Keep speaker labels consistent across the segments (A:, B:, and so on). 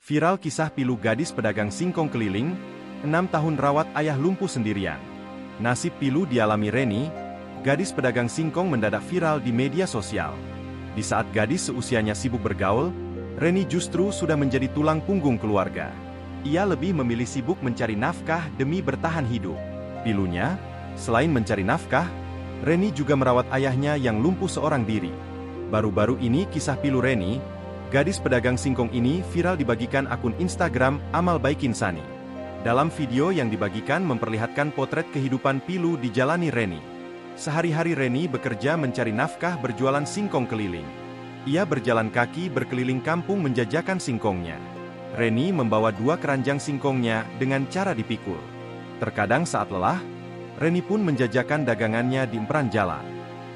A: Viral kisah pilu gadis pedagang singkong keliling, 6 tahun rawat ayah lumpuh sendirian. Nasib pilu dialami Reni, gadis pedagang singkong mendadak viral di media sosial. Di saat gadis seusianya sibuk bergaul, Reni justru sudah menjadi tulang punggung keluarga. Ia lebih memilih sibuk mencari nafkah demi bertahan hidup. Pilunya, selain mencari nafkah, Reni juga merawat ayahnya yang lumpuh seorang diri. Baru-baru ini kisah pilu Reni, gadis pedagang singkong ini viral dibagikan akun Instagram Amal Baik Insani. Dalam video yang dibagikan memperlihatkan potret kehidupan pilu dijalani Reni. Sehari-hari Reni bekerja mencari nafkah berjualan singkong keliling. Ia berjalan kaki berkeliling kampung menjajakan singkongnya. Reni membawa 2 keranjang singkongnya dengan cara dipikul. Terkadang saat lelah, Reni pun menjajakan dagangannya di emperan jalan.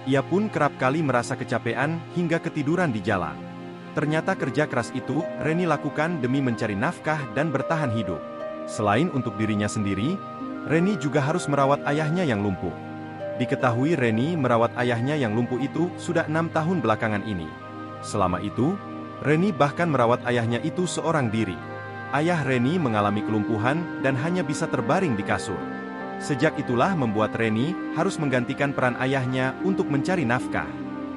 A: Ia pun kerap kali merasa kecapean hingga ketiduran di jalan. Ternyata kerja keras itu Reni lakukan demi mencari nafkah dan bertahan hidup. Selain untuk dirinya sendiri, Reni juga harus merawat ayahnya yang lumpuh. Diketahui Reni merawat ayahnya yang lumpuh itu sudah 6 tahun belakangan ini. Selama itu, Reni bahkan merawat ayahnya itu seorang diri. Ayah Reni mengalami kelumpuhan dan hanya bisa terbaring di kasur. Sejak itulah membuat Reni harus menggantikan peran ayahnya untuk mencari nafkah.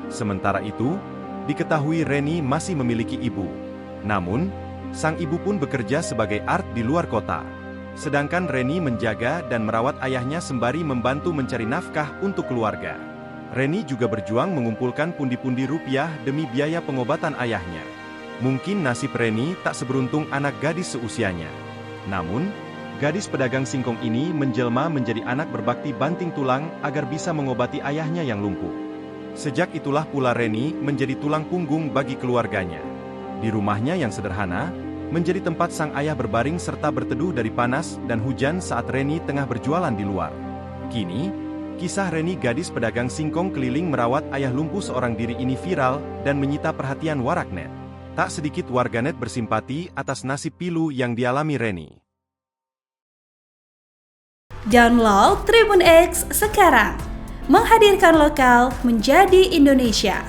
A: Sementara itu, diketahui Reni masih memiliki ibu. Namun, sang ibu pun bekerja sebagai art di luar kota. Sedangkan Reni menjaga dan merawat ayahnya sembari membantu mencari nafkah untuk keluarga. Reni juga berjuang mengumpulkan pundi-pundi rupiah demi biaya pengobatan ayahnya. Mungkin nasib Reni tak seberuntung anak gadis seusianya. Namun, gadis pedagang singkong ini menjelma menjadi anak berbakti banting tulang agar bisa mengobati ayahnya yang lumpuh. Sejak itulah pula Reni menjadi tulang punggung bagi keluarganya. Di rumahnya yang sederhana, menjadi tempat sang ayah berbaring serta berteduh dari panas dan hujan saat Reni tengah berjualan di luar. Kini, kisah Reni gadis pedagang singkong keliling merawat ayah lumpuh seorang diri ini viral dan menyita perhatian warganet. Tak sedikit warganet bersimpati atas nasib pilu yang dialami Reni.
B: Download Tribun X sekarang, menghadirkan lokal menjadi Indonesia.